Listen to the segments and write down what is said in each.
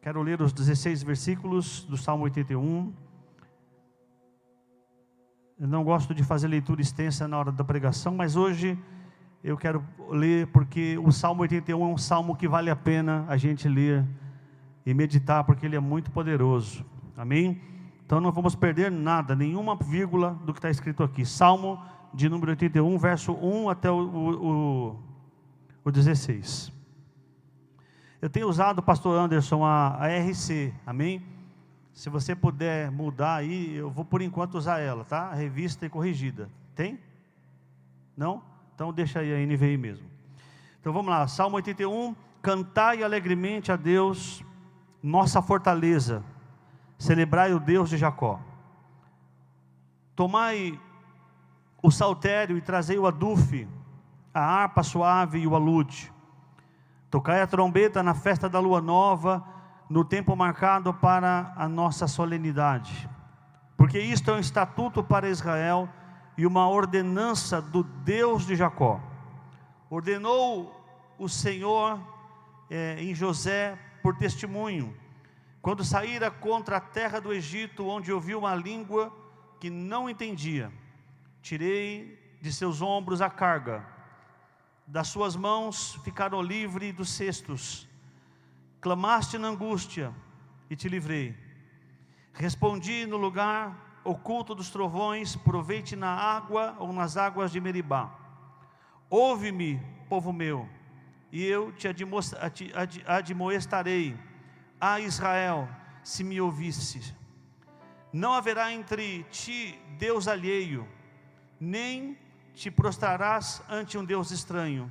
Quero ler os 16 versículos do Salmo 81. Eu não gosto de fazer leitura extensa na hora da pregação, mas hoje eu quero ler porque o Salmo 81 é um salmo que vale a pena a gente ler e meditar, porque ele é muito poderoso. Amém? Então não vamos perder nada, nenhuma vírgula do que está escrito aqui. Salmo de número 81, verso 1 até o 16. Eu tenho usado, pastor Anderson, a RC, amém? Se você puder mudar aí, eu vou por enquanto usar ela, tá? A revista e corrigida. Tem? Não? Então deixa aí a NVI mesmo. Então vamos lá, Salmo 81. Cantai alegremente a Deus, nossa fortaleza. Celebrai o Deus de Jacó. Tomai o saltério e trazei o adufe, a harpa suave e o alude. Tocai a trombeta na festa da lua nova, no tempo marcado para a nossa solenidade. Porque isto é um estatuto para Israel e uma ordenança do Deus de Jacó. Ordenou o Senhor em José por testemunho, quando saíra contra a terra do Egito, onde ouviu uma língua que não entendia. Tirei de seus ombros a carga, das suas mãos ficaram livres dos cestos. Clamaste na angústia e te livrei. Respondi no lugar oculto dos trovões, provei-te na água ou nas águas de Meribá. Ouve-me, povo meu, e eu te admoestarei, a Israel, se me ouvisse. Não haverá entre ti Deus alheio, nem te prostrarás ante um Deus estranho.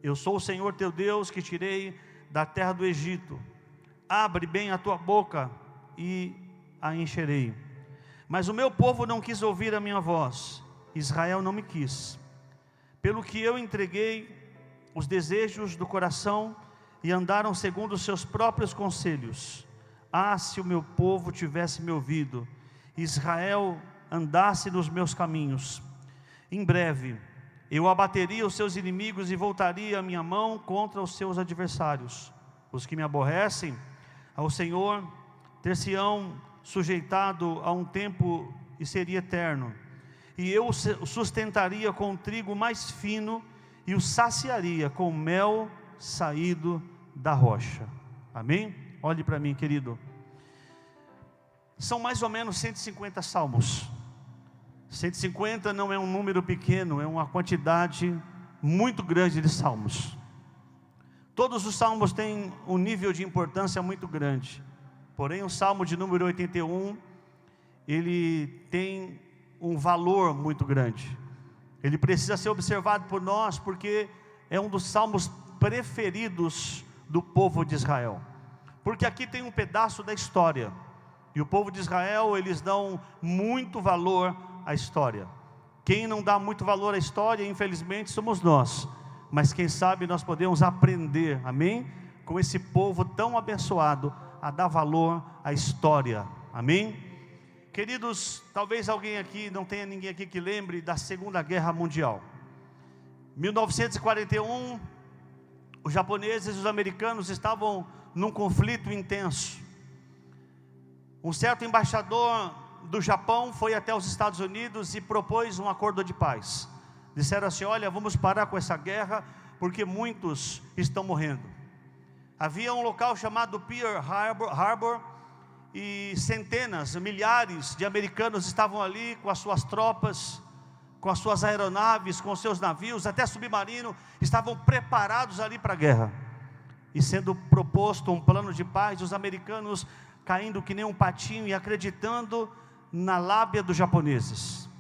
Eu sou o Senhor teu Deus, que tirei da terra do Egito. Abre bem a tua boca e a encherei. Mas o meu povo não quis ouvir a minha voz, Israel não me quis. Pelo que eu entreguei os desejos do coração e andaram segundo os seus próprios conselhos. Ah, se o meu povo tivesse me ouvido, Israel andasse nos meus caminhos. Em breve eu abateria os seus inimigos e voltaria a minha mão contra os seus adversários. Os que me aborrecem ao Senhor ter-se-ão sujeitado a um tempo e seria eterno. E eu o sustentaria com trigo mais fino e o saciaria com mel saído da rocha. Amém? Olhe para mim, querido. São mais ou menos 150 salmos. 150 não é um número pequeno, é uma quantidade muito grande de salmos. Todos os salmos têm um nível de importância muito grande. Porém, o salmo de número 81, ele tem um valor muito grande. Ele precisa ser observado por nós, porque é um dos salmos preferidos do povo de Israel. Porque aqui tem um pedaço da história. E o povo de Israel, eles dão muito valor à história. Quem não dá muito valor à história, infelizmente, somos nós. Mas quem sabe nós podemos aprender, amém? Com esse povo tão abençoado, a dar valor à história, amém? Queridos, talvez alguém aqui, não tenha ninguém aqui que lembre da Segunda Guerra Mundial. 1941, os japoneses e os americanos estavam num conflito intenso. Um certo embaixador do Japão foi até os Estados Unidos e propôs um acordo de paz. Disseram assim: olha, vamos parar com essa guerra, porque muitos estão morrendo. Havia um local chamado Pearl Harbor, e centenas, milhares de americanos estavam ali com as suas tropas, com as suas aeronaves, com os seus navios, até submarino, estavam preparados ali para a guerra. E sendo proposto um plano de paz, os americanos caindo que nem um patinho e acreditando na lábia dos japoneses.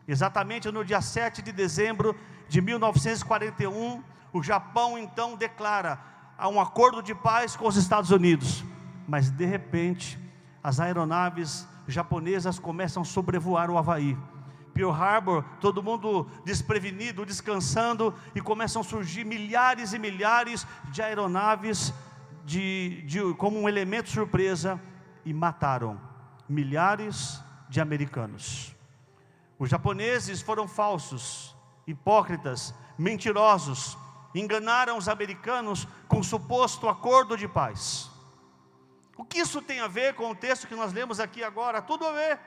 Exatamente no dia 7 de dezembro de 1941, o Japão então declara um acordo de paz com os Estados Unidos. Mas de repente, as aeronaves japonesas começam a sobrevoar o Havaí. Pearl Harbor, todo mundo desprevenido, descansando, e começam a surgir milhares e milhares de aeronaves como um elemento surpresa, e mataram milhares de americanos. Os japoneses foram falsos, hipócritas, mentirosos, enganaram os americanos com um suposto acordo de paz. O que isso tem a ver com o texto que nós lemos aqui agora? Tudo a ver.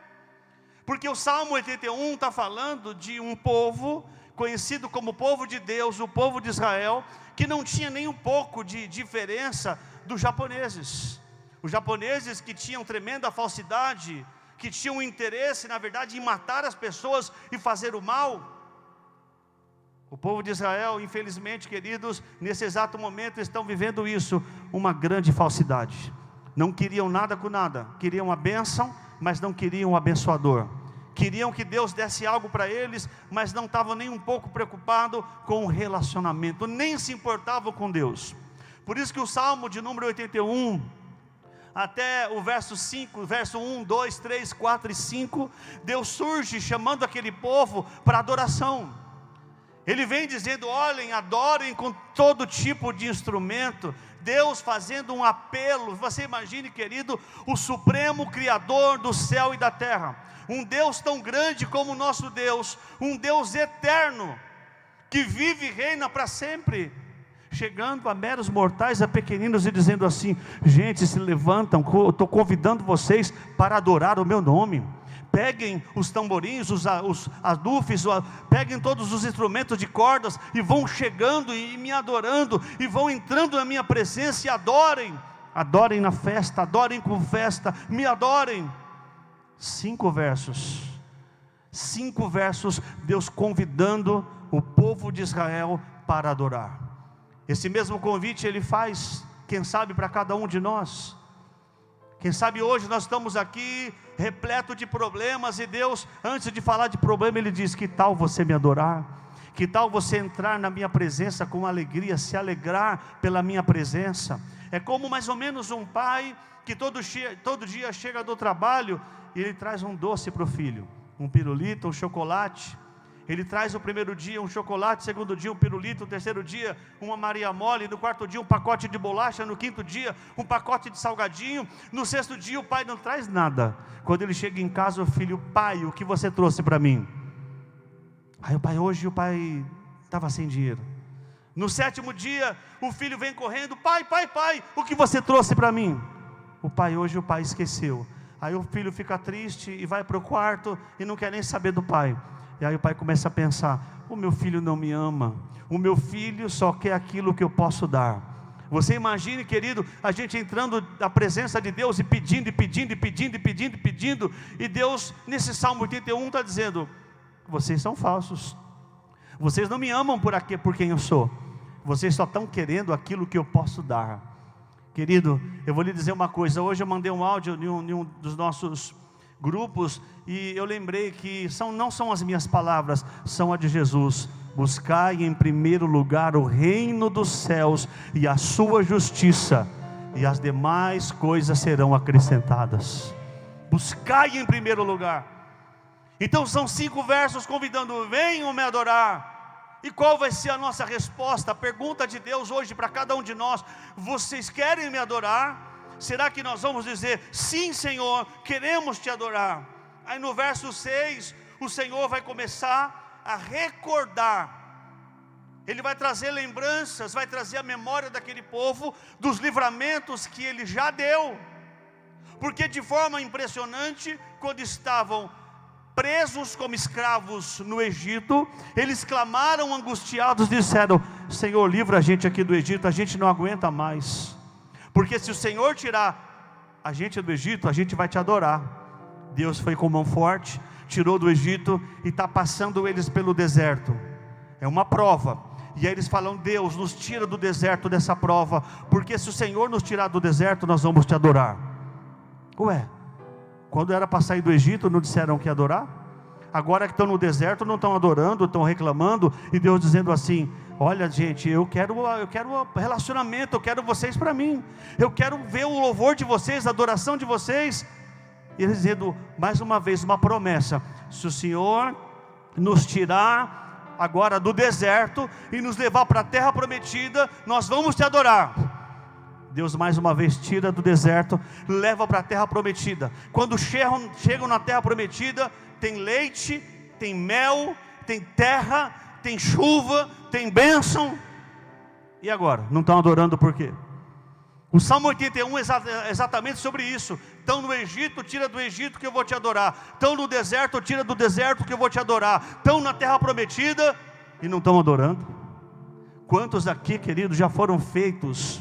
Porque o Salmo 81 está falando de um povo conhecido como povo de Deus, o povo de Israel, que não tinha nem um pouco de diferença dos japoneses. Os japoneses que tinham tremenda falsidade, que tinham interesse, na verdade, em matar as pessoas e fazer o mal. O povo de Israel, infelizmente, queridos, nesse exato momento estão vivendo isso, uma grande falsidade. Não queriam nada com nada, queriam a bênção, mas não queriam o abençoador. Queriam que Deus desse algo para eles, mas não estavam nem um pouco preocupados com o relacionamento, nem se importavam com Deus. Por isso que o Salmo de número 81, até o verso 5, verso 1, 2, 3, 4 e 5, Deus surge chamando aquele povo para adoração. Ele vem dizendo: olhem, adorem com todo tipo de instrumento. Deus fazendo um apelo. Você imagine, querido, o supremo Criador do céu e da terra, um Deus tão grande como o nosso Deus, um Deus eterno, que vive e reina para sempre, chegando a meros mortais, a pequeninos, e dizendo assim: gente, se levantam, eu estou convidando vocês para adorar o meu nome. Peguem os tamborins, os adufes, peguem todos os instrumentos de cordas, e vão chegando e me adorando, e vão entrando na minha presença, e adorem. Adorem na festa, adorem com festa, me adorem. 5 versos, Deus convidando o povo de Israel para adorar. Esse mesmo convite Ele faz, quem sabe, para cada um de nós. Quem sabe hoje nós estamos aqui repleto de problemas, e Deus, antes de falar de problema, Ele diz: que tal você me adorar? Que tal você entrar na minha presença com alegria, se alegrar pela minha presença? É como mais ou menos um pai que todo dia chega do trabalho e ele traz um doce para o filho, um pirulito, um chocolate. Ele traz o primeiro dia um chocolate, segundo dia um pirulito, o terceiro dia uma Maria Mole, no quarto dia um pacote de bolacha, no quinto dia um pacote de salgadinho, no sexto dia o pai não traz nada. Quando ele chega em casa, o filho: pai, o que você trouxe para mim? Aí hoje o pai estava sem dinheiro. No 7º dia, o filho vem correndo: pai, o que você trouxe para mim? Hoje o pai esqueceu. Aí o filho fica triste e vai para o quarto e não quer nem saber do pai. E aí o pai começa a pensar: o meu filho não me ama, o meu filho só quer aquilo que eu posso dar. Você imagine, querido, a gente entrando na presença de Deus e pedindo, e Deus, nesse Salmo 81, está dizendo: vocês são falsos, vocês não me amam por quem eu sou, vocês só estão querendo aquilo que eu posso dar. Querido, eu vou lhe dizer uma coisa. Hoje eu mandei um áudio em um dos nossos grupos, e eu lembrei que não são as minhas palavras, são a de Jesus: buscai em primeiro lugar o reino dos céus e a sua justiça, e as demais coisas serão acrescentadas. Buscai em primeiro lugar. Então são 5 versos convidando: venham me adorar. E qual vai ser a nossa resposta? A pergunta de Deus hoje para cada um de nós: vocês querem me adorar? Será que nós vamos dizer: sim, Senhor, queremos te adorar? Aí no verso 6, o Senhor vai começar a recordar. Ele vai trazer lembranças, vai trazer a memória daquele povo, dos livramentos que Ele já deu. Porque de forma impressionante, quando estavam presos como escravos no Egito, eles clamaram angustiados, disseram: Senhor, livra a gente aqui do Egito, a gente não aguenta mais. Porque se o Senhor tirar a gente do Egito, a gente vai te adorar. Deus foi com mão forte, tirou do Egito e está passando eles pelo deserto. É uma prova. E aí eles falam: Deus, nos tira do deserto dessa prova, porque se o Senhor nos tirar do deserto, nós vamos te adorar. Ué, quando era para sair do Egito, não disseram que ia adorar? Agora que estão no deserto, não estão adorando, estão reclamando. E Deus dizendo assim: olha, gente, eu quero relacionamento, eu quero vocês para mim, eu quero ver o louvor de vocês, a adoração de vocês. E eles dizendo, mais uma vez, uma promessa: se o Senhor nos tirar agora do deserto e nos levar para a terra prometida, nós vamos te adorar. Deus mais uma vez tira do deserto, leva para a terra prometida. Quando chegam na terra prometida, tem leite, tem mel, tem terra, tem chuva, tem bênção. E agora? Não estão adorando por quê? O Salmo 81 é exatamente sobre isso. Estão no Egito, tira do Egito que eu vou te adorar. Estão no deserto, tira do deserto que eu vou te adorar. Estão na terra prometida e não estão adorando. Quantos aqui, queridos, já foram feitos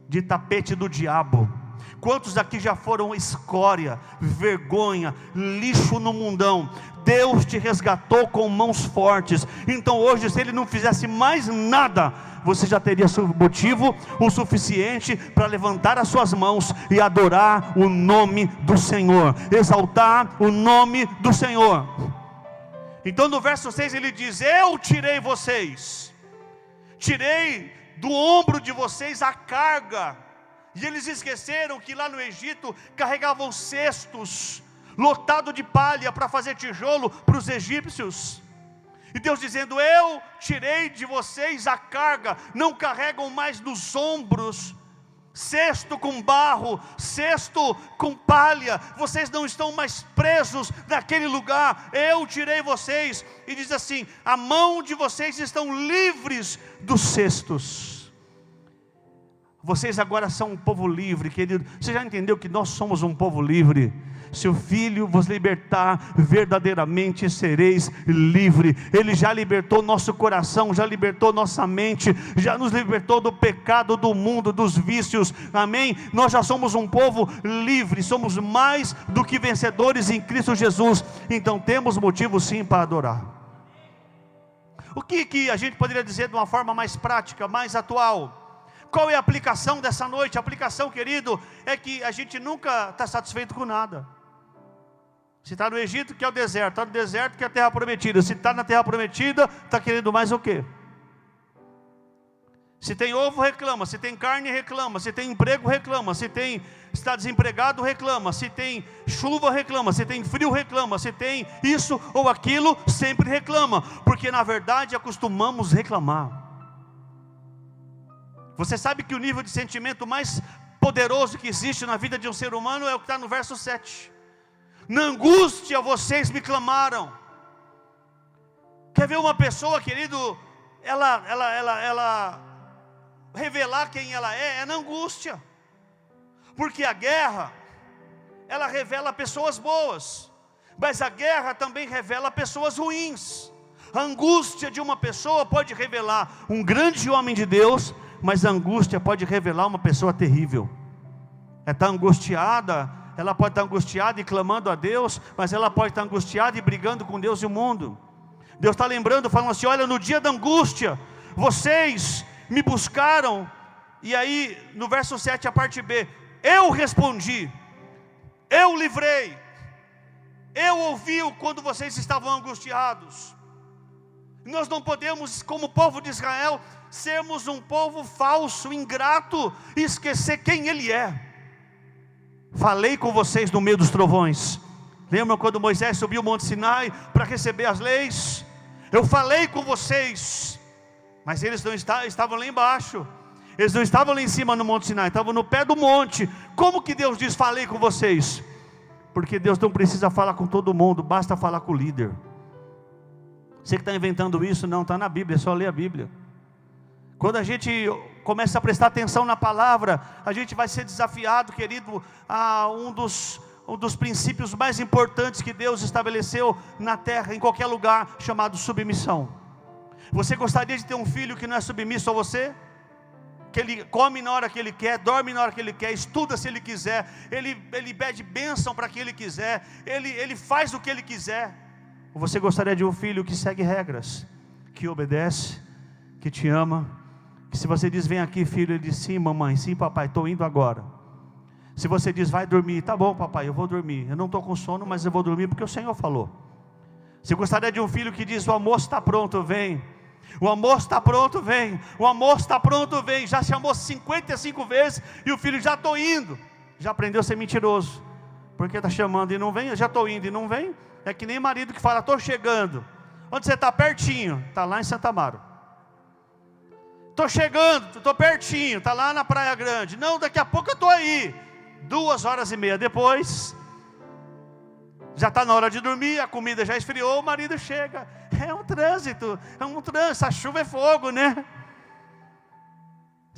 de tapete do diabo? Quantos aqui já foram escória, vergonha, lixo no mundão? Deus te resgatou com mãos fortes. Então hoje, se Ele não fizesse mais nada, você já teria motivo o suficiente para levantar as suas mãos e adorar o nome do Senhor, exaltar o nome do Senhor. Então no verso 6 ele diz: eu tirei vocês, tirei do ombro de vocês a carga. E eles esqueceram que lá no Egito carregavam cestos lotado de palha para fazer tijolo para os egípcios. E Deus dizendo: eu tirei de vocês a carga, não carregam mais nos ombros cesto com barro, cesto com palha, vocês não estão mais presos naquele lugar, eu tirei vocês. E diz assim: a mão de vocês estão livres dos cestos. Vocês agora são um povo livre, querido. Você já entendeu que nós somos um povo livre? Se o Filho vos libertar, verdadeiramente sereis livre. Ele já libertou nosso coração, já libertou nossa mente, já nos libertou do pecado, do mundo, dos vícios, amém? Nós já somos um povo livre, somos mais do que vencedores em Cristo Jesus. Então temos motivo sim para adorar. O que a gente poderia dizer de uma forma mais prática, mais atual? Qual é a aplicação dessa noite? A aplicação, querido, é que a gente nunca está satisfeito com nada. Se está no Egito, quer o deserto. Está no deserto, quer a terra prometida. Se está na terra prometida, está querendo mais o quê? Se tem ovo, reclama. Se tem carne, reclama. Se tem emprego, reclama. Se está desempregado, reclama. Se tem chuva, reclama. Se tem frio, reclama. Se tem isso ou aquilo, sempre reclama. Porque na verdade acostumamos reclamar. Você sabe que o nível de sentimento mais poderoso que existe na vida de um ser humano é o que está no verso 7. Na angústia vocês me clamaram. Quer ver uma pessoa, querido, ela revelar quem ela é na angústia. Porque a guerra, ela revela pessoas boas, mas a guerra também revela pessoas ruins. A angústia de uma pessoa pode revelar um grande homem de Deus, mas a angústia pode revelar uma pessoa terrível. Está angustiada, ela pode estar angustiada e clamando a Deus, mas ela pode estar angustiada e brigando com Deus e o mundo. Deus está lembrando, falando assim: olha, no dia da angústia, vocês me buscaram. E aí, no verso 7, a parte B, eu respondi, eu livrei, eu ouvi quando vocês estavam angustiados. Nós não podemos, como povo de Israel, sermos um povo falso, ingrato, e esquecer quem Ele é. Falei com vocês no meio dos trovões. Lembram quando Moisés subiu o Monte Sinai para receber as leis? Eu falei com vocês, mas eles não estavam lá embaixo. Eles não estavam lá em cima no Monte Sinai, estavam no pé do monte. Como que Deus diz: falei com vocês? Porque Deus não precisa falar com todo mundo, basta falar com o líder. Você que está inventando isso, não, está na Bíblia, é só ler a Bíblia. Quando a gente começa a prestar atenção na palavra, a gente vai ser desafiado, querido, a um dos princípios mais importantes que Deus estabeleceu na terra, em qualquer lugar, chamado submissão. Você gostaria de ter um filho que não é submisso a você? Que ele come na hora que ele quer, dorme na hora que ele quer, estuda se ele quiser, ele pede bênção para quem ele quiser, ele faz o que ele quiser. Ou você gostaria de um filho que segue regras, que obedece, que te ama, que se você diz: vem aqui filho, ele diz: sim mamãe, sim papai, estou indo agora. Se você diz: vai dormir, tá bom papai, eu vou dormir, eu não estou com sono, mas eu vou dormir porque o Senhor falou. Você gostaria de um filho que diz: o almoço está pronto, vem. O almoço está pronto, vem. O almoço está pronto, vem. Já chamou 55 vezes e o filho: já estou indo. Já aprendeu a ser mentiroso, porque está chamando e não vem. Eu já estou indo e não vem. É que nem marido que fala: estou chegando. Onde você está? Pertinho. Está lá em Santa Amaro. Estou chegando, estou pertinho. Está lá na Praia Grande. Não, daqui a pouco eu estou aí. 2h30 depois, já está na hora de dormir, a comida já esfriou, o marido chega. É um trânsito, a chuva é fogo, né?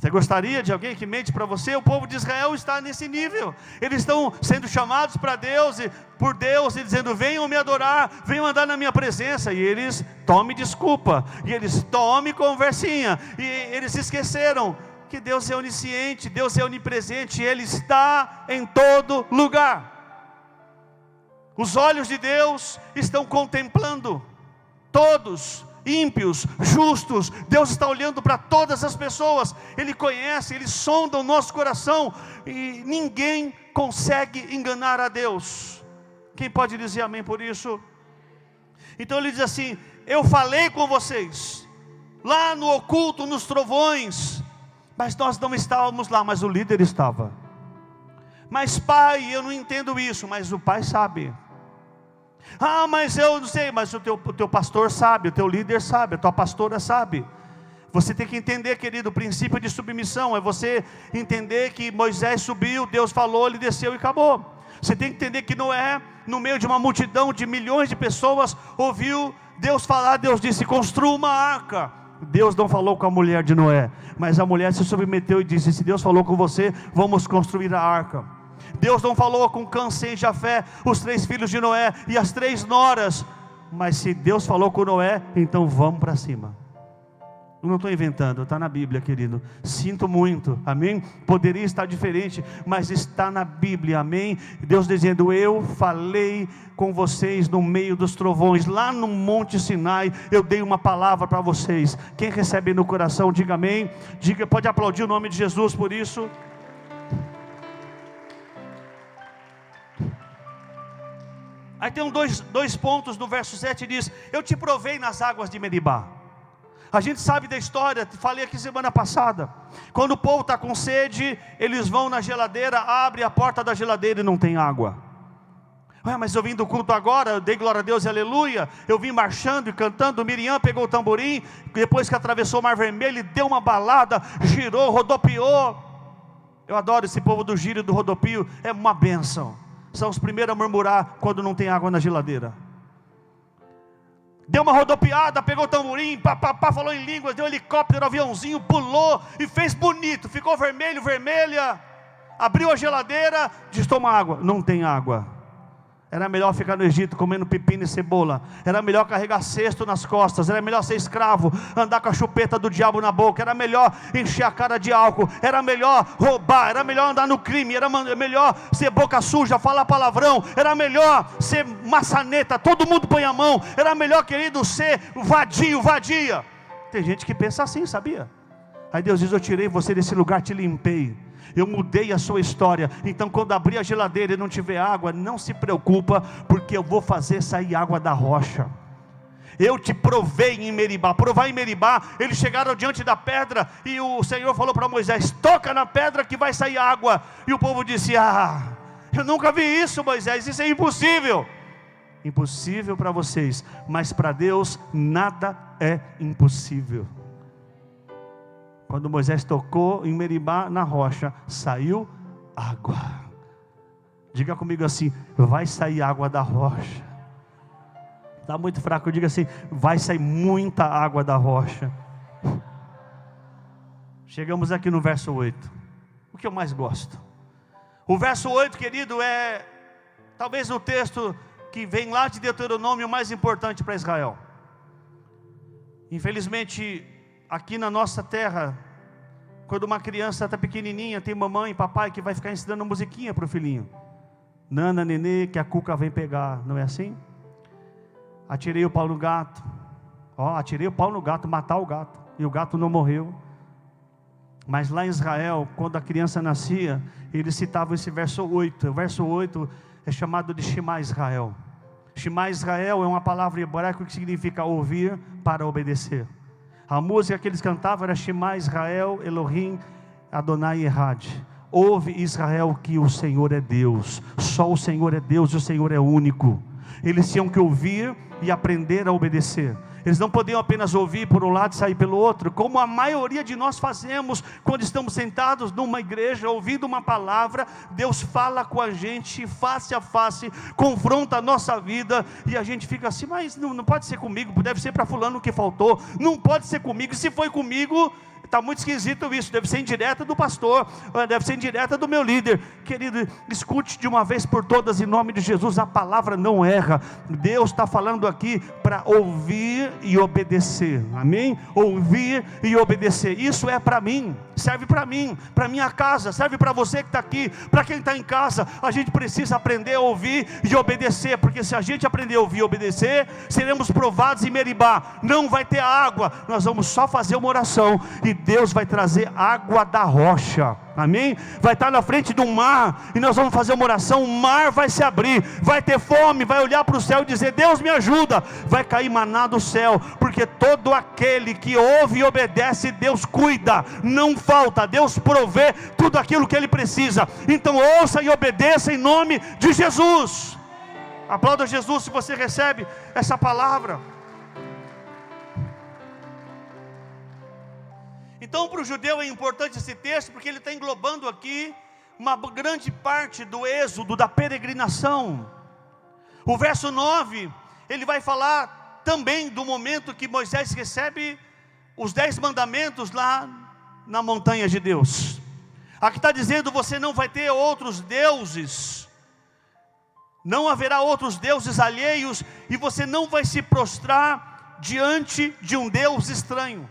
Você gostaria de alguém que mente para você? O povo de Israel está nesse nível. Eles estão sendo chamados para Deus, por Deus, e dizendo: venham me adorar, venham andar na minha presença. E eles tomem desculpa, e eles tomem conversinha, e eles esqueceram que Deus é onisciente, Deus é onipresente, Ele está em todo lugar. Os olhos de Deus estão contemplando todos, ímpios, justos. Deus está olhando para todas as pessoas. Ele conhece, Ele sonda o nosso coração, e ninguém consegue enganar a Deus. Quem pode dizer amém por isso? Então Ele diz assim: eu falei com vocês lá no oculto, nos trovões, mas nós não estávamos lá, mas o líder estava. Mas pai, eu não entendo isso, mas o pai sabe. Ah, mas eu não sei, mas o teu pastor sabe, o teu líder sabe, a tua pastora sabe. Você tem que entender, querido, o princípio de submissão é você entender que Moisés subiu, Deus falou, ele desceu e acabou. Você tem que entender que Noé, no meio de uma multidão de milhões de pessoas, ouviu Deus falar. Deus disse: construa uma arca. Deus não falou com a mulher de Noé, mas a mulher se submeteu e disse: se Deus falou com você, vamos construir a arca. Deus não falou com Cã, Sem e Jafé, os 3 filhos de Noé e as 3 noras, mas se Deus falou com Noé, então vamos para cima. Eu não estou inventando, está na Bíblia, querido. Sinto muito, amém? Poderia estar diferente, mas está na Bíblia, amém? Deus dizendo: eu falei com vocês no meio dos trovões, lá no Monte Sinai, eu dei uma palavra para vocês. Quem recebe no coração, diga amém. Diga, pode aplaudir o nome de Jesus por isso. Aí tem dois pontos no verso 7, diz: eu te provei nas águas de Meribá. A gente sabe da história, falei aqui semana passada. Quando o povo está com sede, eles vão na geladeira, abrem a porta da geladeira e não tem água. Ué, mas eu vim do culto agora, eu dei glória a Deus e aleluia, eu vim marchando e cantando. Miriam pegou o tamborim, depois que atravessou o Mar Vermelho, ele deu uma balada, girou, rodopiou. Eu adoro esse povo do giro e do rodopio, é uma bênção. São os primeiros a murmurar quando não tem água na geladeira. Deu uma rodopiada, pegou o tamborim, falou em línguas, deu um helicóptero, aviãozinho, pulou e fez bonito, ficou vermelho, vermelha. Abriu a geladeira, diz: toma água. Não tem água. Era melhor ficar no Egito comendo pepino e cebola. Era melhor carregar cesto nas costas. Era melhor ser escravo, andar com a chupeta do diabo na boca. Era melhor encher a cara de álcool. Era melhor roubar. Era melhor andar no crime. Era melhor ser boca suja, falar palavrão. Era melhor ser maçaneta, todo mundo põe a mão. Era melhor, querido, ser vadio, vadia. Tem gente que pensa assim, sabia? Aí Deus diz: eu tirei você desse lugar, te limpei. Eu mudei a sua história. Então quando abrir a geladeira e não tiver água, não se preocupa, porque eu vou fazer sair água da rocha. Eu te provei em Meribá. Provar em Meribá, eles chegaram diante da pedra, e o Senhor falou para Moisés: toca na pedra que vai sair água. E o povo disse: eu nunca vi isso, Moisés, isso é impossível. Impossível para vocês, mas para Deus nada é impossível. Quando Moisés tocou em Meribá, na rocha, saiu água. Diga comigo assim: vai sair água da rocha. Está muito fraco, diga assim: vai sair muita água da rocha. Chegamos aqui no verso 8. O que eu mais gosto? O verso 8, querido, é talvez o texto que vem lá de Deuteronômio mais importante para Israel. Infelizmente, aqui na nossa terra, quando uma criança está pequenininha, tem mamãe e papai que vai ficar ensinando musiquinha para o filhinho. Nana, nenê, que a cuca vem pegar, não é assim? Atirei o pau no gato. Atirei o pau no gato, matar o gato, e o gato não morreu. Mas lá em Israel, quando a criança nascia, eles citavam esse verso 8. O verso 8 é chamado de Shema Israel. Shema Israel é uma palavra hebraica que significa ouvir para obedecer. A música que eles cantavam era Shema Israel, Elohim, Adonai Erad. Ouve, Israel, que o Senhor é Deus. Só o Senhor é Deus e o Senhor é único. Eles tinham que ouvir e aprender a obedecer. Eles não podiam apenas ouvir por um lado e sair pelo outro, como a maioria de nós fazemos quando estamos sentados numa igreja, ouvindo uma palavra. Deus fala com a gente face a face, confronta a nossa vida, e a gente fica assim: mas não pode ser comigo, deve ser para fulano que faltou, não pode ser comigo, e se foi comigo, está muito esquisito isso, deve ser indireta do pastor, deve ser indireta do meu líder. Querido, escute de uma vez por todas, em nome de Jesus, a palavra não erra. Deus está falando aqui para ouvir e obedecer, amém? Ouvir e obedecer, isso é para mim, serve para mim, para minha casa, serve para você que está aqui, para quem está em casa. A gente precisa aprender a ouvir e obedecer, porque se a gente aprender a ouvir e obedecer, seremos provados em Meribá, não vai ter água, nós vamos só fazer uma oração, e Deus vai trazer água da rocha, amém? Vai estar na frente do mar, e nós vamos fazer uma oração, o mar vai se abrir, vai ter fome, vai olhar para o céu e dizer: Deus me ajuda, vai cair maná do céu, porque todo aquele que ouve e obedece, Deus cuida, não falta, Deus provê tudo aquilo que Ele precisa. Então ouça e obedeça em nome de Jesus. Aplauda Jesus se você recebe essa palavra. Então, para o judeu é importante esse texto, porque ele está englobando aqui uma grande parte do êxodo, da peregrinação. O verso 9, ele vai falar também do momento que Moisés recebe os 10 mandamentos lá na montanha de Deus. Aqui está dizendo: você não vai ter outros deuses, não haverá outros deuses alheios, e você não vai se prostrar diante de um Deus estranho.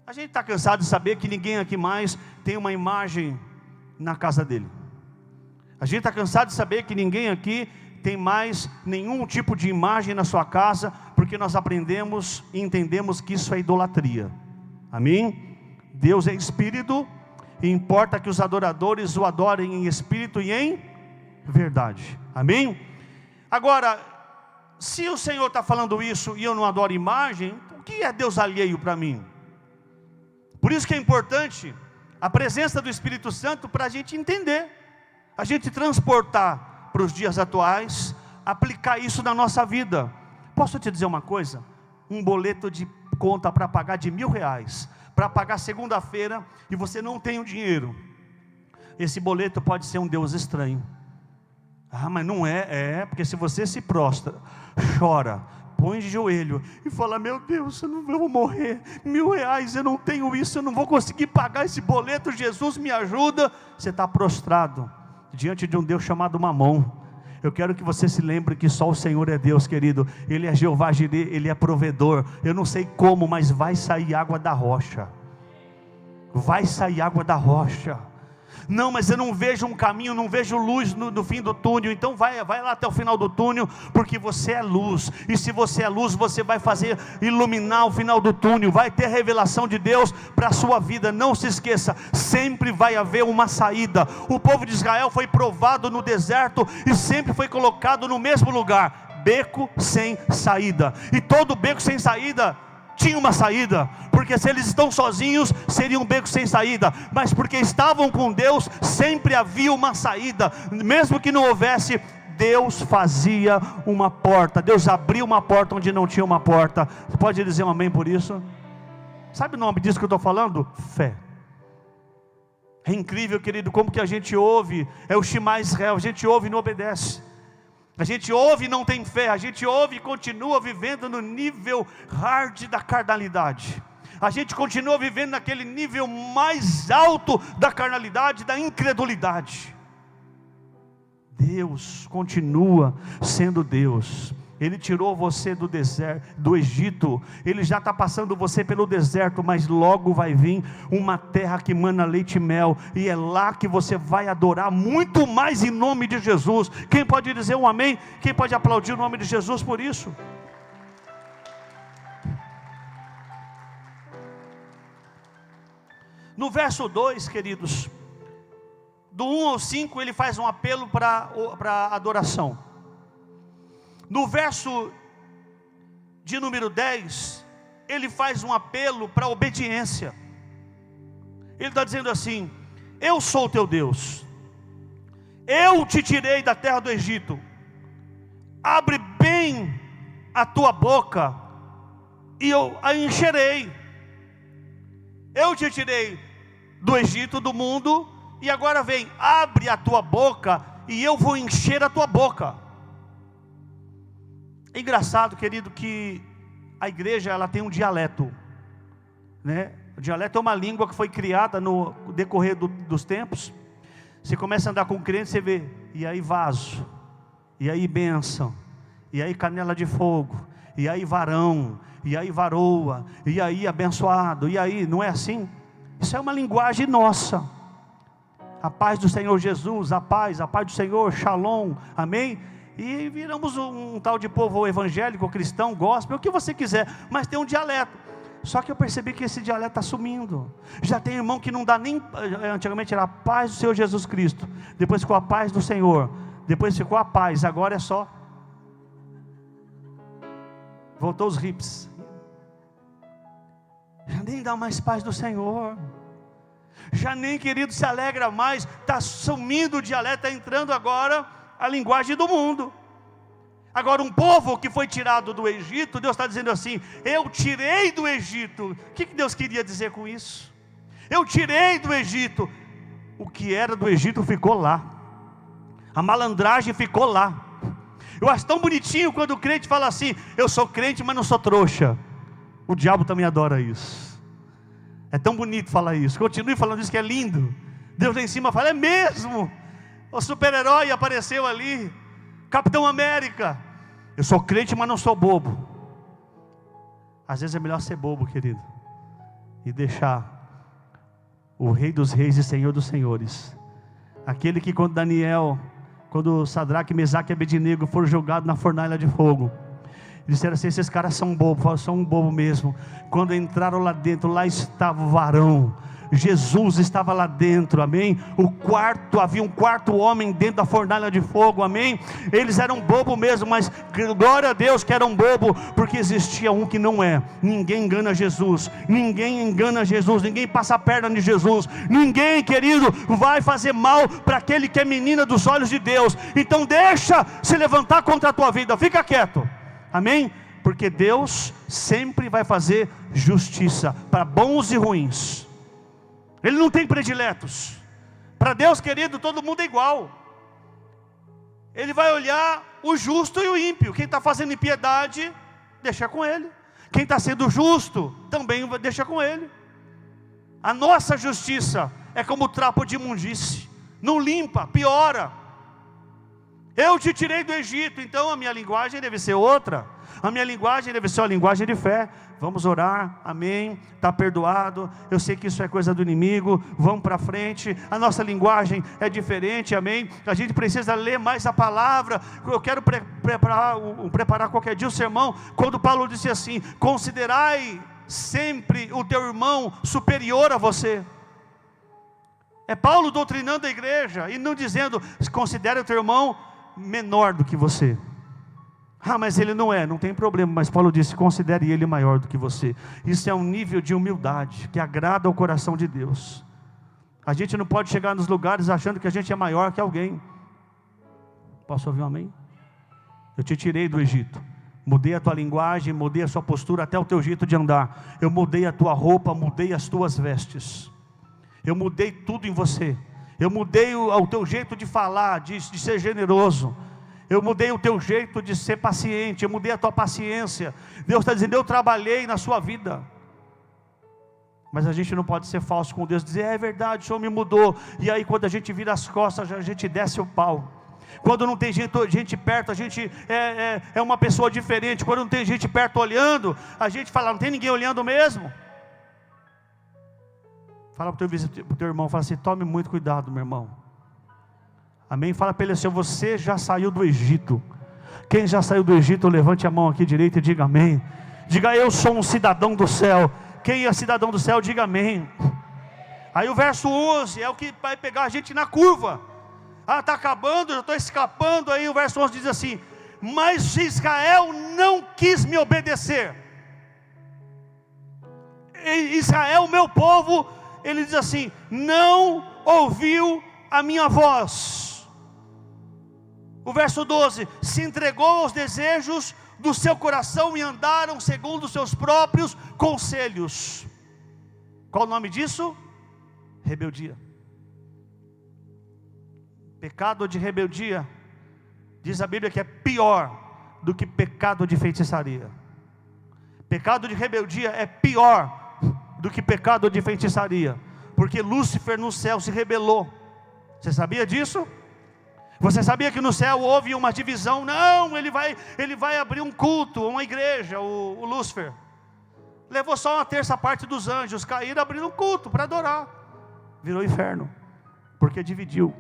A gente está cansado de saber que ninguém aqui mais tem uma imagem na casa dele. A gente está cansado de saber que ninguém aqui tem mais nenhum tipo de imagem na sua casa, porque nós aprendemos e entendemos que isso é idolatria, amém? Deus é espírito, e importa que os adoradores o adorem em espírito e em verdade, amém? Agora, se o Senhor está falando isso e eu não adoro imagem, o que é Deus alheio para mim? Por isso que é importante a presença do Espírito Santo, para a gente entender, a gente transportar para os dias atuais, aplicar isso na nossa vida. Posso te dizer uma coisa? Um boleto de conta para pagar de R$1.000, para pagar segunda-feira, e você não tem o dinheiro, esse boleto pode ser um Deus estranho. Ah, mas não é, porque se você se prostra, chora, põe de joelho e fala: meu Deus, eu vou morrer, R$1.000, eu não tenho isso, eu não vou conseguir pagar esse boleto, Jesus me ajuda. Você está prostrado diante de um Deus chamado Mamon. Eu quero que você se lembre que só o Senhor é Deus, querido. Ele é Jeová Jireh, Ele é provedor. Eu não sei como, mas vai sair água da rocha. Vai sair água da rocha. Não, mas eu não vejo um caminho, não vejo luz no fim do túnel. Então vai lá até o final do túnel, porque você é luz, e se você é luz, você vai fazer iluminar o final do túnel, vai ter revelação de Deus para a sua vida. Não se esqueça, sempre vai haver uma saída. O povo de Israel foi provado no deserto, e sempre foi colocado no mesmo lugar, beco sem saída, e todo beco sem saída tinha uma saída, porque se eles estão sozinhos, seria um beco sem saída, mas porque estavam com Deus, sempre havia uma saída. Mesmo que não houvesse, Deus fazia uma porta, Deus abria uma porta onde não tinha uma porta. Você pode dizer um amém por isso? Sabe o nome disso que eu estou falando? Fé. É incrível, querido, como que a gente ouve, é o Shema Israel, a gente ouve e não obedece. A gente ouve e não tem fé, a gente ouve e continua vivendo no nível hard da carnalidade. A gente continua vivendo naquele nível mais alto da carnalidade, da incredulidade. Deus continua sendo Deus. Ele tirou você do deserto, do Egito. Ele já está passando você pelo deserto, mas logo vai vir uma terra que mana leite e mel, e é lá que você vai adorar muito mais em nome de Jesus. Quem pode dizer um amém? Quem pode aplaudir o nome de Jesus por isso? No verso 2, queridos, do 1 ao 5, ele faz um apelo para adoração. No verso de número 10, ele faz um apelo para obediência. Ele está dizendo assim: eu sou o teu Deus, eu te tirei da terra do Egito, abre bem a tua boca e eu a encherei. Eu te tirei do Egito, do mundo, e agora vem, abre a tua boca e eu vou encher a tua boca. É engraçado, querido, que a igreja ela tem um dialeto, né? O dialeto é uma língua que foi criada no decorrer dos tempos. Você começa a andar com o crente, você vê, e aí vaso, e aí bênção, e aí canela de fogo, e aí varão, e aí varoa, e aí abençoado, e aí, não é assim? Isso é uma linguagem nossa. A paz do Senhor Jesus, a paz do Senhor, shalom, amém? E viramos um tal de povo evangélico, cristão, gospel, o que você quiser, mas tem um dialeto. Só que eu percebi que esse dialeto está sumindo. Já tem irmão que não dá nem, antigamente era a paz do Senhor Jesus Cristo, depois ficou a paz do Senhor, depois ficou a paz, agora é só, voltou os hips, já nem dá mais paz do Senhor, já nem, querido, se alegra mais, está sumindo o dialeto, está entrando agora a linguagem do mundo. Agora, um povo que foi tirado do Egito, Deus está dizendo assim: eu tirei do Egito. O que Deus queria dizer com isso? Eu tirei do Egito. O que era do Egito ficou lá, a malandragem ficou lá. Eu acho tão bonitinho quando o crente fala assim: eu sou crente, mas não sou trouxa. O diabo também adora isso. É tão bonito falar isso. Continue falando isso, que é lindo. Deus lá em cima fala: é mesmo. O super-herói apareceu ali, Capitão América. Eu sou crente, mas não sou bobo. Às vezes é melhor ser bobo, querido, e deixar o Rei dos Reis e Senhor dos Senhores, aquele que quando Sadraque, Mesaque e Abednego foram jogados na fornalha de fogo, disseram assim: esses caras são bobos. São um bobo mesmo. Quando entraram lá dentro, lá estava o varão, Jesus estava lá dentro, amém? Havia um quarto homem dentro da fornalha de fogo, amém? Eles eram bobo mesmo, mas glória a Deus que eram bobo, porque existia um que não é. Ninguém engana Jesus, ninguém passa a perna de Jesus, ninguém, querido, vai fazer mal para aquele que é menina dos olhos de Deus. Então deixa se levantar contra a tua vida, fica quieto, amém? Porque Deus sempre vai fazer justiça para bons e ruins. Ele não tem prediletos. Para Deus, querido, todo mundo é igual. Ele vai olhar o justo e o ímpio. Quem está fazendo impiedade, deixa com ele. Quem está sendo justo, também deixa com ele. A nossa justiça é como trapo de imundície, não limpa, piora. Eu te tirei do Egito, então a minha linguagem deve ser outra. A minha linguagem deve ser uma linguagem de fé. Vamos orar, amém, está perdoado. Eu sei que isso é coisa do inimigo, vamos para frente. A nossa linguagem é diferente, amém. A gente precisa ler mais a palavra. Eu quero preparar qualquer dia o sermão, quando Paulo disse assim: considerai sempre o teu irmão superior a você. É Paulo doutrinando a igreja, e não dizendo: considere o teu irmão menor do que você. Mas ele não tem problema. Mas Paulo disse: considere ele maior do que você. Isso é um nível de humildade que agrada ao coração de Deus. A gente não pode chegar nos lugares achando que a gente é maior que alguém. Posso ouvir um amém? Eu te tirei do Egito, mudei a tua linguagem, mudei a sua postura, até o teu jeito de andar. Eu mudei a tua roupa, mudei as tuas vestes. Eu mudei tudo em você. Eu mudei o teu jeito de falar, de ser generoso. Eu mudei o teu jeito de ser paciente. Eu mudei a tua paciência. Deus está dizendo: eu trabalhei na sua vida. Mas a gente não pode ser falso com Deus, dizer: é verdade, o Senhor me mudou. E aí quando a gente vira as costas, a gente desce o pau. Quando não tem gente perto, a gente é uma pessoa diferente. Quando não tem gente perto olhando, a gente fala: não tem ninguém olhando mesmo. Fala para o teu irmão, fala assim: tome muito cuidado, meu irmão. Amém? Fala para ele assim: você já saiu do Egito. Quem já saiu do Egito, levante a mão aqui direita e diga amém. Diga: eu sou um cidadão do céu. Quem é cidadão do céu, diga amém. Aí o verso 11 é o que vai pegar a gente na curva. Está acabando, eu estou escapando. Aí o verso 11 diz assim: mas Israel não quis me obedecer. Israel, meu povo, ele diz assim: não ouviu a minha voz. O verso 12: se entregou aos desejos do seu coração e andaram segundo os seus próprios conselhos. Qual o nome disso? Rebeldia. Pecado de rebeldia, diz a Bíblia que é pior do que pecado de feitiçaria. Pecado de rebeldia é pior do que pecado de feitiçaria, porque Lúcifer no céu se rebelou. Você sabia disso? Você sabia que no céu houve uma divisão? Não, ele vai abrir um culto, uma igreja, o Lúcifer. Levou só uma terça parte dos anjos, caíram abrindo um culto para adorar. Virou inferno, porque dividiu.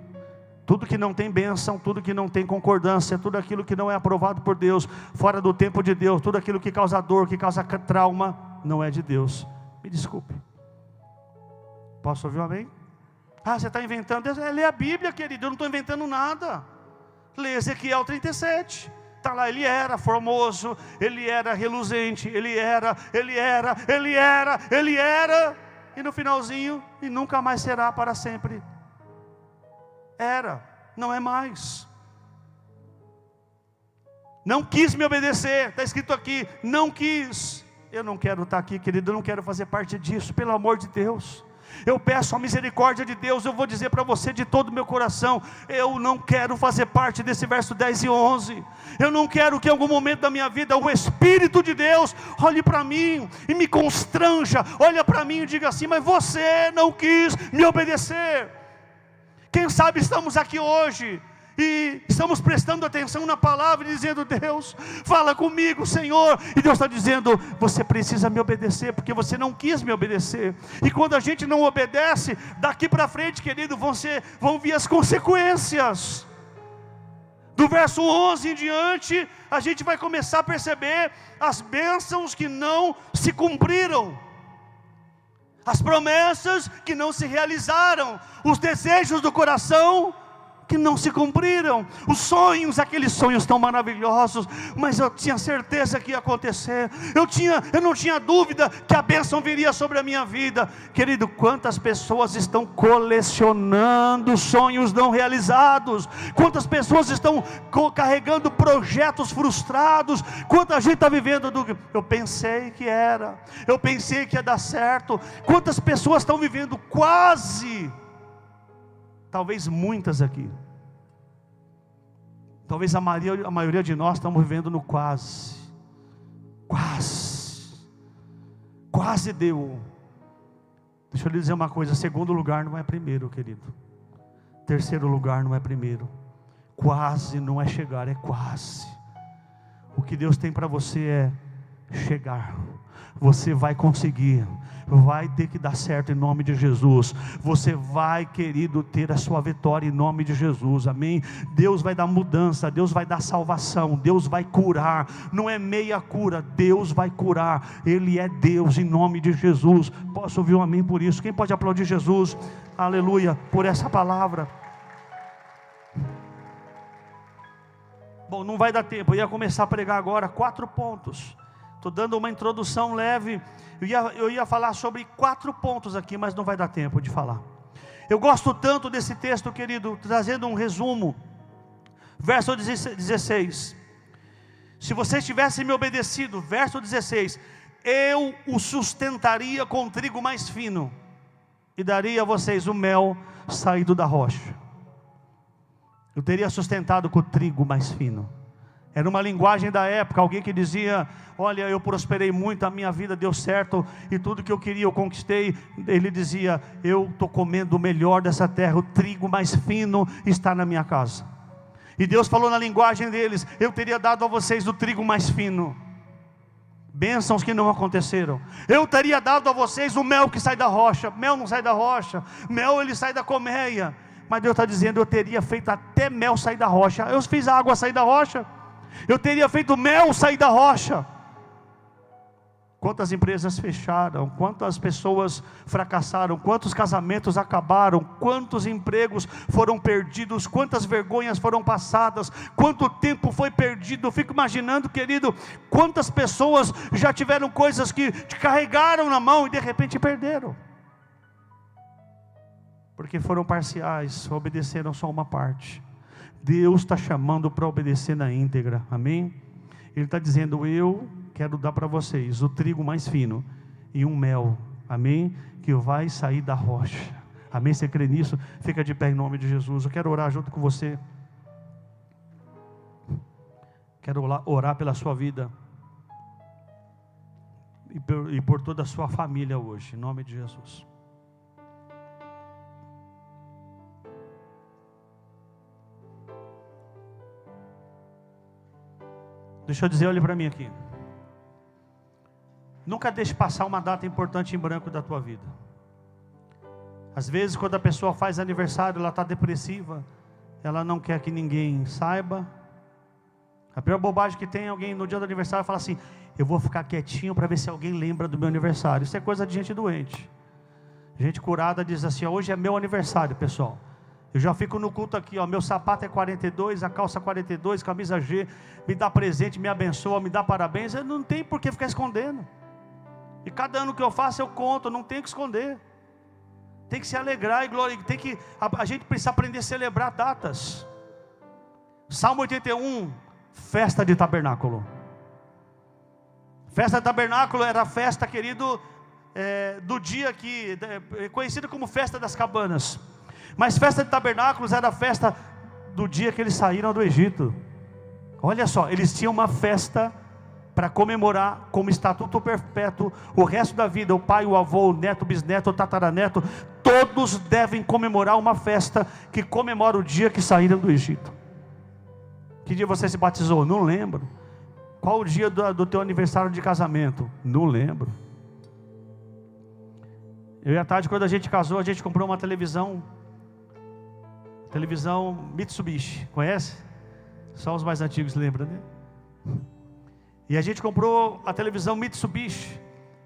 Tudo que não tem bênção, tudo que não tem concordância, tudo aquilo que não é aprovado por Deus, fora do tempo de Deus, tudo aquilo que causa dor, que causa trauma, não é de Deus. Me desculpe. Posso ouvir um amém? Ah, você está inventando? Lê a Bíblia, querido, eu não estou inventando nada. Lê Ezequiel 37. Está lá, ele era formoso, ele era reluzente, ele era, e no finalzinho, e nunca mais será para sempre. Era, não é mais. Não quis me obedecer, está escrito aqui, não quis. Eu não quero estar aqui, querido, eu não quero fazer parte disso, pelo amor de Deus. Eu peço a misericórdia de Deus. Eu vou dizer para você de todo o meu coração, eu não quero fazer parte desse verso 10 e 11. Eu não quero que em algum momento da minha vida o Espírito de Deus olhe para mim e me constranja, olha para mim e diga assim: mas você não quis me obedecer. Quem sabe estamos aqui hoje e estamos prestando atenção na palavra e dizendo: Deus, fala comigo, Senhor. E Deus está dizendo: você precisa me obedecer, porque você não quis me obedecer. E quando a gente não obedece, daqui para frente, querido, vão vir as consequências. Do verso 11 em diante, a gente vai começar a perceber as bênçãos que não se cumpriram, as promessas que não se realizaram, os desejos do coração que não se cumpriram, os sonhos, aqueles sonhos tão maravilhosos, mas eu tinha certeza que ia acontecer, eu não tinha dúvida que a bênção viria sobre a minha vida. Querido, quantas pessoas estão colecionando sonhos não realizados, quantas pessoas estão carregando projetos frustrados, quanta gente está vivendo eu pensei que era, eu pensei que ia dar certo. Quantas pessoas estão vivendo quase, talvez muitas aqui, talvez a maioria de nós estamos vivendo no quase deu. Deixa eu lhe dizer uma coisa: segundo lugar não é primeiro, querido. Terceiro lugar não é primeiro. Quase não é chegar, é quase. O que Deus tem para você é chegar. Você vai conseguir, vai ter que dar certo em nome de Jesus. Você vai, querido, ter a sua vitória em nome de Jesus, amém? Deus vai dar mudança, Deus vai dar salvação, Deus vai curar. Não é meia cura, Deus vai curar. Ele é Deus em nome de Jesus. Posso ouvir um amém por isso? Quem pode aplaudir Jesus? Aleluia, por essa palavra. Bom, não vai dar tempo, eu ia começar a pregar agora 4 pontos. Estou dando uma introdução leve. Eu ia falar sobre 4 pontos aqui, mas não vai dar tempo de falar. Eu gosto tanto desse texto, querido, trazendo um resumo. Verso 16: se vocês tivessem me obedecido, verso 16, eu o sustentaria com trigo mais fino, e daria a vocês o mel saído da rocha. Eu teria sustentado com o trigo mais fino. Era uma linguagem da época, alguém que dizia: olha, eu prosperei muito, a minha vida deu certo, e tudo que eu queria eu conquistei. Ele dizia: eu estou comendo o melhor dessa terra, o trigo mais fino está na minha casa. E Deus falou na linguagem deles: eu teria dado a vocês o trigo mais fino. Bênçãos que não aconteceram. Eu teria dado a vocês o mel que sai da rocha. Mel não sai da rocha, mel ele sai da colmeia. Mas Deus está dizendo: eu teria feito até mel sair da rocha. Eu fiz a água sair da rocha, eu teria feito mel sair da rocha. Quantas empresas fecharam, quantas pessoas fracassaram, quantos casamentos acabaram, quantos empregos foram perdidos, quantas vergonhas foram passadas, quanto tempo foi perdido. Eu fico imaginando, querido, quantas pessoas já tiveram coisas que te carregaram na mão e de repente perderam, porque foram parciais, obedeceram só uma parte. Deus está chamando para obedecer na íntegra, amém? Ele está dizendo: eu quero dar para vocês o trigo mais fino e um mel, amém? Que vai sair da rocha, amém? Você crê nisso? Fica de pé em nome de Jesus. Eu quero orar junto com você. Quero orar pela sua vida. e por toda a sua família hoje, em nome de Jesus. Deixa eu dizer, olhe para mim aqui. Nunca deixe passar uma data importante em branco da tua vida. Às vezes, quando a pessoa faz aniversário, ela está depressiva, ela não quer que ninguém saiba. A pior bobagem que tem, alguém no dia do aniversário fala assim: eu vou ficar quietinho para ver se alguém lembra do meu aniversário. Isso é coisa de gente doente. Gente curada diz assim: hoje é meu aniversário, pessoal. Eu já fico no culto aqui, ó, meu sapato é 42, a calça 42, camisa G, me dá presente, me abençoa, me dá parabéns. Eu não tem por que ficar escondendo. E cada ano que eu faço eu conto, não tem que esconder. Tem que se alegrar e glória, a gente precisa aprender a celebrar datas. Salmo 81, festa de tabernáculo. Festa de tabernáculo era a festa, querido, do dia que, conhecida como festa das cabanas. Mas festa de tabernáculos era a festa do dia que eles saíram do Egito. Olha só, eles tinham uma festa para comemorar como estatuto perpétuo o resto da vida. O pai, o avô, o neto, o bisneto, o tataraneto, todos devem comemorar uma festa que comemora o dia que saíram do Egito. Que dia você se batizou? Não lembro. Qual o dia do teu aniversário de casamento? Não lembro. Eu e a Tati, quando a gente casou, a gente comprou uma televisão Mitsubishi, conhece? Só os mais antigos lembram, né? E a gente comprou a televisão Mitsubishi,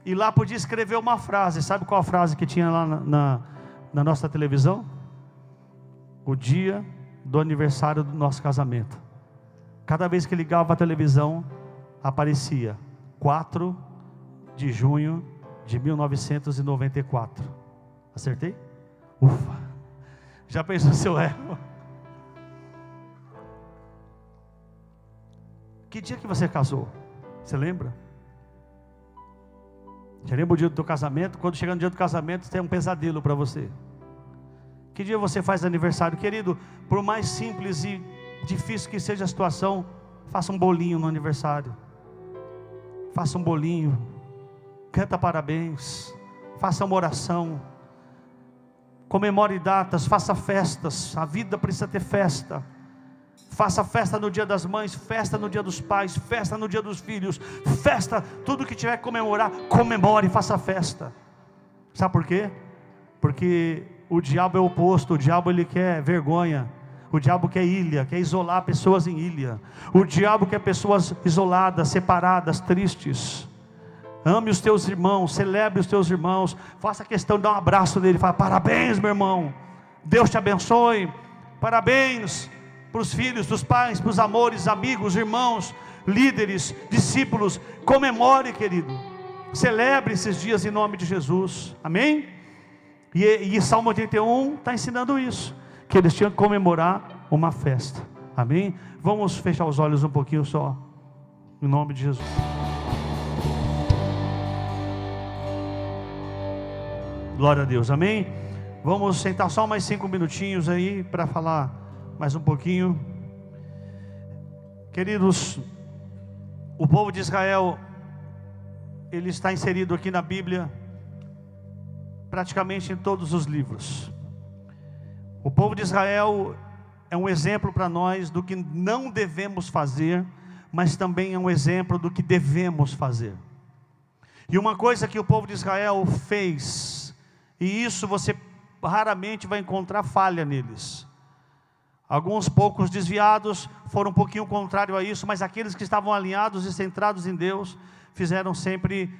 e lá podia escrever uma frase. Sabe qual a frase que tinha lá na nossa televisão? O dia do aniversário do nosso casamento. Cada vez que ligava a televisão, aparecia 4 de junho de 1994. Acertei? Ufa! Já pensou se eu erro? Que dia que você casou? Você lembra? Você lembra o dia do teu casamento? Quando chega no dia do casamento, tem um pesadelo para você. Que dia você faz aniversário? Querido, por mais simples e difícil que seja a situação, faça um bolinho no aniversário. Faça um bolinho. Canta parabéns. Faça uma oração. Comemore datas, faça festas. A vida precisa ter festa. Faça festa no dia das mães, festa no dia dos pais, festa no dia dos filhos, festa, tudo que tiver que comemorar, comemore, faça festa. Sabe por quê? Porque o diabo é o oposto. O diabo, ele quer vergonha. O diabo quer ilha, quer isolar pessoas em ilha. O diabo quer pessoas isoladas, separadas, tristes. Ame os teus irmãos, celebre os teus irmãos, faça questão de dar um abraço nele, fala: parabéns, meu irmão, Deus te abençoe. Parabéns para os filhos, para os pais, para os amores, amigos, irmãos, líderes, discípulos. Comemore, querido, celebre esses dias em nome de Jesus, amém? E Salmo 81 está ensinando isso, que eles tinham que comemorar uma festa, amém? Vamos fechar os olhos um pouquinho só, em nome de Jesus. Glória a Deus, amém? Vamos sentar só mais 5 minutinhos aí para falar mais um pouquinho. Queridos, o povo de Israel, ele está inserido aqui na Bíblia, praticamente em todos os livros. O povo de Israel é um exemplo para nós do que não devemos fazer, mas também é um exemplo do que devemos fazer. E uma coisa que o povo de Israel fez, e isso você raramente vai encontrar falha neles. Alguns poucos desviados foram um pouquinho contrário a isso, mas aqueles que estavam alinhados e centrados em Deus, fizeram sempre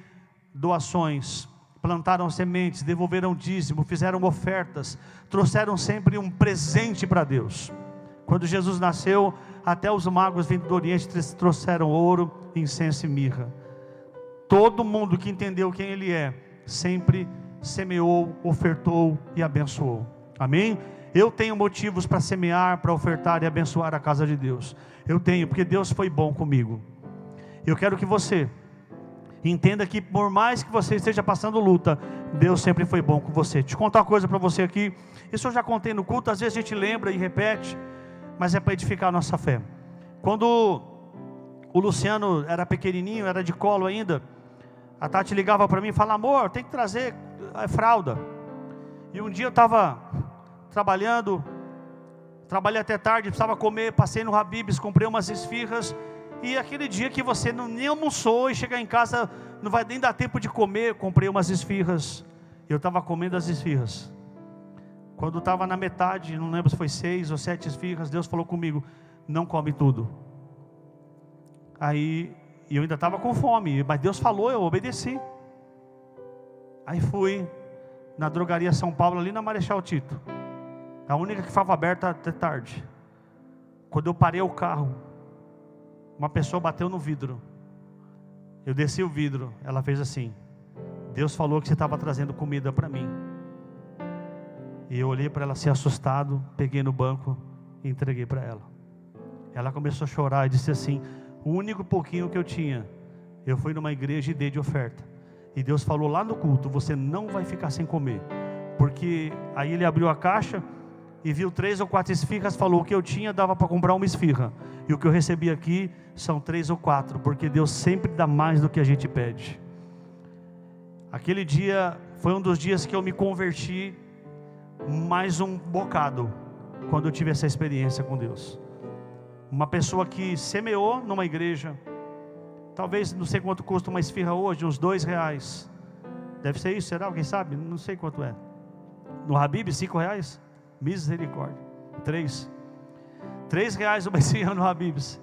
doações, plantaram sementes, devolveram dízimo, fizeram ofertas, trouxeram sempre um presente para Deus. Quando Jesus nasceu, até os magos vindo do Oriente trouxeram ouro, incenso e mirra. Todo mundo que entendeu quem Ele é, sempre semeou, ofertou e abençoou, amém? Eu tenho motivos para semear, para ofertar e abençoar a casa de Deus. Eu tenho, porque Deus foi bom comigo. Eu quero que você entenda que por mais que você esteja passando luta, Deus sempre foi bom com você. Deixa eu contar uma coisa para você aqui. Isso eu já contei no culto, às vezes a gente lembra e repete, mas é para edificar a nossa fé. Quando o Luciano era pequenininho, era de colo ainda, A Tati ligava para mim e falava: amor, tem que trazer a fralda. E um dia eu estava trabalhando, trabalhei até tarde, precisava comer, passei no Habib's, comprei umas esfirras. E aquele dia que você nem almoçou e chegar em casa, não vai nem dar tempo de comer, comprei umas esfirras. Eu estava comendo as esfirras. Quando estava na metade, não lembro se foi 6 ou 7 esfirras, Deus falou comigo: não come tudo. Aí eu ainda estava com fome, mas Deus falou, eu obedeci. Aí fui na drogaria São Paulo, ali na Marechal Tito, a única que ficava aberta até tarde. Quando eu parei o carro, uma pessoa bateu no vidro. Eu desci o vidro, ela fez assim: Deus falou que você estava trazendo comida para mim. E eu olhei para ela assim, assustado, peguei no banco e entreguei para ela. Ela começou a chorar e disse assim: o único pouquinho que eu tinha, eu fui numa igreja e dei de oferta. E Deus falou lá no culto: você não vai ficar sem comer. Porque aí ele abriu a caixa e viu 3 ou 4 esfirras, falou: o que eu tinha dava para comprar uma esfirra, e o que eu recebi aqui são 3 ou 4, porque Deus sempre dá mais do que a gente pede. Aquele dia foi um dos dias que eu me converti mais um bocado, quando eu tive essa experiência com Deus. Uma pessoa que semeou numa igreja, talvez, não sei quanto custa uma esfirra hoje, uns R$2, deve ser isso, será? Alguém sabe? Não sei quanto é. No Habib's, R$5, misericórdia, 3 R$3 uma esfirra no Habib's.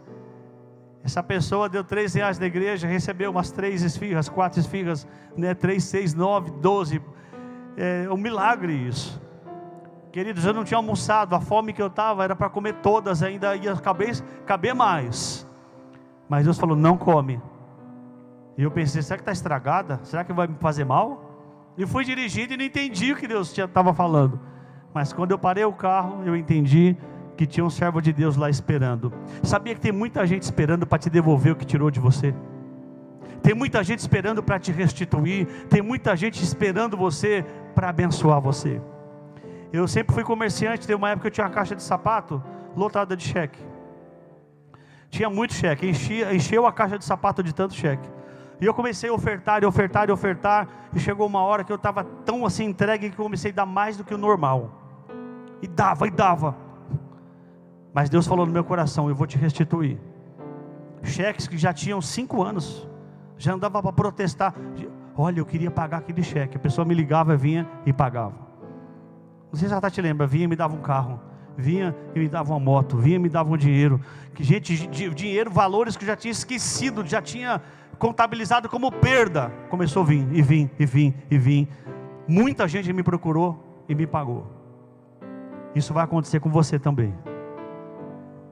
Essa pessoa deu R$3 na igreja, recebeu umas 3 esfirras, 4 esfirras, né? 3, 6, 9, 12, é um milagre isso. Queridos, eu não tinha almoçado, a fome que eu estava era para comer todas, ainda ia caber mais. Mas Deus falou: não come. E eu pensei: será que está estragada? Será que vai me fazer mal? E fui dirigindo e não entendi o que Deus estava falando. Mas quando eu parei o carro, eu entendi que tinha um servo de Deus lá esperando. Sabia que tem muita gente esperando para te devolver o que tirou de você? Tem muita gente esperando para te restituir. Tem muita gente esperando você para abençoar você. Eu sempre fui comerciante. Teve uma época que eu tinha uma caixa de sapato lotada de cheque. Tinha muito cheque, encheu a caixa de sapato de tanto cheque. E eu comecei a ofertar, e chegou uma hora que eu estava tão assim entregue, que eu comecei a dar mais do que o normal. E dava. Mas Deus falou no meu coração: eu vou te restituir. Cheques que já tinham 5 anos, já andava para protestar. Olha, eu queria pagar aquele cheque. A pessoa me ligava, vinha e pagava. Não sei se você te lembra, vinha e me dava um carro, vinha e me dava uma moto, vinha e me dava um dinheiro, que gente, dinheiro, valores que eu já tinha esquecido, já tinha contabilizado como perda, começou a vir. Muita gente me procurou e me pagou. Isso vai acontecer com você também.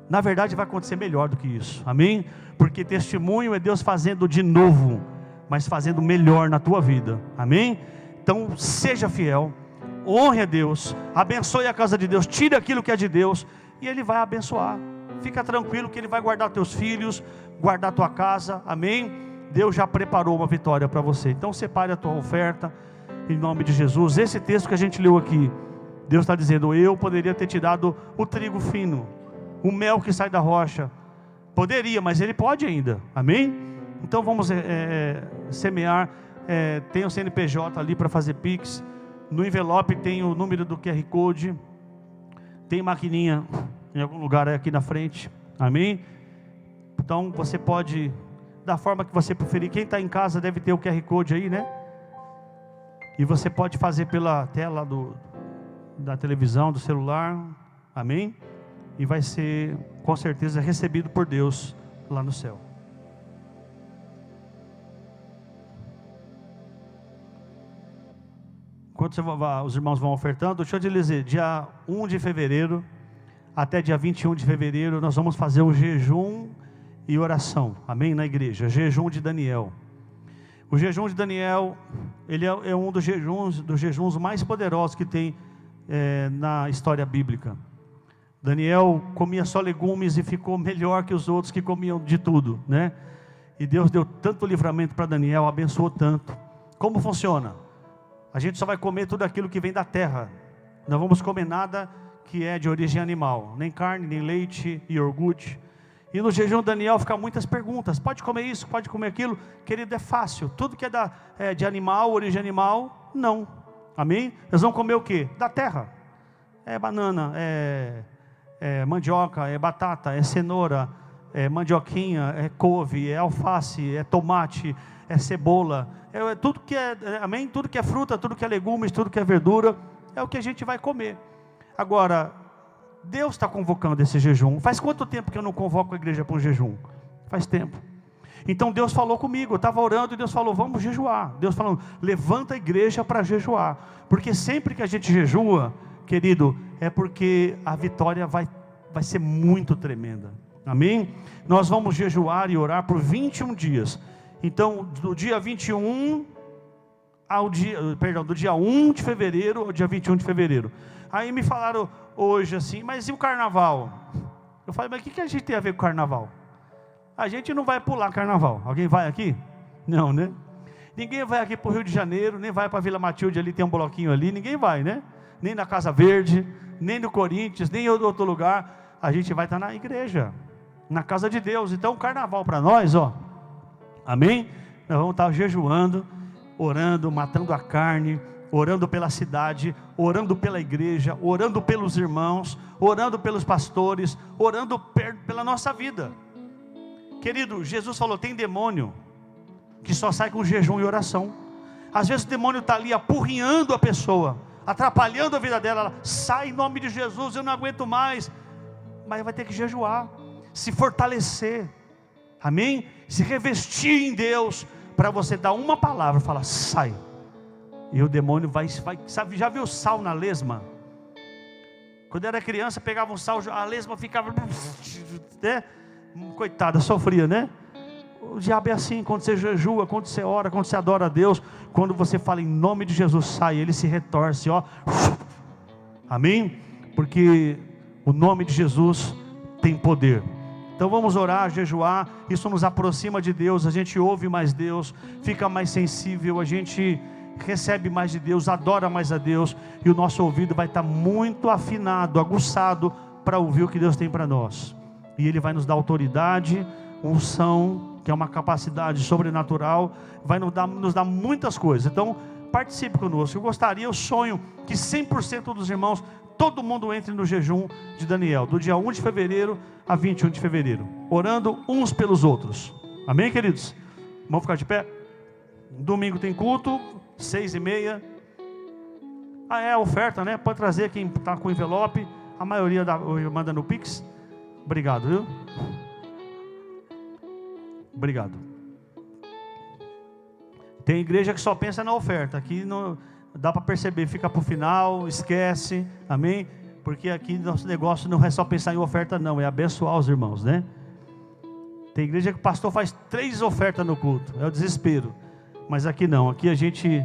Na verdade vai acontecer melhor do que isso, amém? Porque testemunho é Deus fazendo de novo, mas fazendo melhor na tua vida, amém? Então seja fiel, honre a Deus, abençoe a casa de Deus, tire aquilo que é de Deus, e Ele vai abençoar. Fica tranquilo que Ele vai guardar teus filhos, guardar tua casa, amém? Deus já preparou uma vitória para você. Então separe a tua oferta, em nome de Jesus. Esse texto que a gente leu aqui, Deus está dizendo: eu poderia ter te dado o trigo fino, o mel que sai da rocha. Poderia, mas Ele pode ainda, amém? Então vamos semear. Tem o CNPJ ali para fazer Pix. No envelope tem o número do QR Code. Tem maquininha em algum lugar aqui na frente, amém? Então você pode, da forma que você preferir. Quem está em casa deve ter o QR Code aí, né? E você pode fazer pela tela da televisão, do celular, amém? E vai ser com certeza recebido por Deus lá no céu. Enquanto os irmãos vão ofertando, deixa eu te dizer, dia 1 de fevereiro até dia 21 de fevereiro, nós vamos fazer um jejum e oração, amém? Na igreja, jejum de Daniel. O jejum de Daniel, ele é um dos jejuns mais poderosos que tem na história bíblica. Daniel comia só legumes e ficou melhor que os outros que comiam de tudo, né? E Deus deu tanto livramento para Daniel, abençoou tanto. Como funciona? A gente só vai comer tudo aquilo que vem da terra. Não vamos comer nada que é de origem animal, nem carne, nem leite e iogurte. E no jejum de Daniel fica muitas perguntas, pode comer isso, pode comer aquilo? Querido, é fácil, tudo que é de animal, origem animal, não, amém? Nós vamos comer o quê? Da terra, é banana, é mandioca, é batata, é cenoura, é mandioquinha, é couve, é alface, é tomate, é cebola, tudo que amém? Tudo que é fruta, tudo que é legumes, tudo que é verdura, é o que a gente vai comer. Agora, Deus está convocando esse jejum. Faz quanto tempo que eu não convoco a igreja para um jejum? Faz tempo. Então Deus falou comigo, eu estava orando e Deus falou, vamos jejuar. Deus falou, levanta a igreja para jejuar. Porque sempre que a gente jejua, querido, é porque a vitória vai ser muito tremenda. Amém? Nós vamos jejuar e orar por 21 dias. Então, do dia 21 do dia 1 de fevereiro ao dia 21 de fevereiro. Aí me falaram hoje assim, mas e o carnaval? Eu falei, mas o que a gente tem a ver com carnaval? A gente não vai pular carnaval. Alguém vai aqui? Não, né? Ninguém vai aqui para o Rio de Janeiro, nem vai para a Vila Matilde, ali tem um bloquinho ali, ninguém vai, né? Nem na Casa Verde, nem no Corinthians, nem em outro lugar. A gente vai estar na igreja, na casa de Deus. Então o carnaval para nós, amém? Nós vamos estar jejuando, orando, matando a carne, orando pela cidade, orando pela igreja, orando pelos irmãos, orando pelos pastores, orando pela nossa vida. Querido, Jesus falou, tem demônio que só sai com jejum e oração. Às vezes o demônio está ali apurrinhando a pessoa, atrapalhando a vida dela. Ela sai em nome de Jesus, eu não aguento mais. Mas vai ter que jejuar, se fortalecer, amém? Se revestir em Deus, para você dar uma palavra, falar, sai. E o demônio vai, sabe, já viu sal na lesma? Quando era criança, pegava um sal, a lesma ficava, né? Coitada, sofria, né? O diabo é assim, quando você jejua, quando você ora, quando você adora a Deus, quando você fala em nome de Jesus, sai, ele se retorce, amém? Porque o nome de Jesus tem poder. Então vamos orar, jejuar, isso nos aproxima de Deus, a gente ouve mais Deus, fica mais sensível, a gente recebe mais de Deus, adora mais a Deus, e o nosso ouvido vai estar muito afinado, aguçado, para ouvir o que Deus tem para nós. E Ele vai nos dar autoridade, unção, que é uma capacidade sobrenatural, vai nos dar muitas coisas. Então participe conosco. Eu sonho que 100% dos irmãos, todo mundo entre no jejum de Daniel, do dia 1 de fevereiro a 21 de fevereiro, orando uns pelos outros. Amém, queridos? Vamos ficar de pé? Domingo tem culto, 6h30. É oferta, né? Pode trazer quem está com envelope. A maioria manda no Pix. Obrigado, viu? Obrigado. Tem igreja que só pensa na oferta. Aqui não dá para perceber, fica para o final, esquece, amém? Porque aqui nosso negócio não é só pensar em oferta, não, é abençoar os irmãos, né? Tem igreja que o pastor faz 3 ofertas no culto, é o desespero. Mas aqui não, aqui a gente,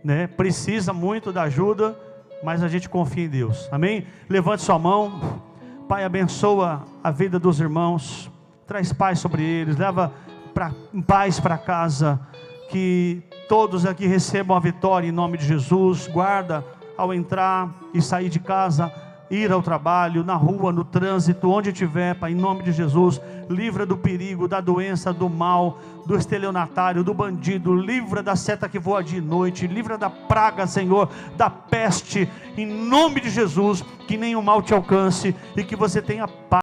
né, precisa muito da ajuda, mas a gente confia em Deus, amém? Levante sua mão. Pai, abençoa a vida dos irmãos, traz paz sobre eles, leva paz para casa, que todos aqui recebam a vitória em nome de Jesus. Guarda ao entrar e sair de casa, ir ao trabalho, na rua, no trânsito, onde estiver, Pai, em nome de Jesus. Livra do perigo, da doença, do mal, do estelionatário, do bandido. Livra da seta que voa de noite. Livra da praga, Senhor, da peste, em nome de Jesus. Que nenhum mal te alcance e que você tenha paz.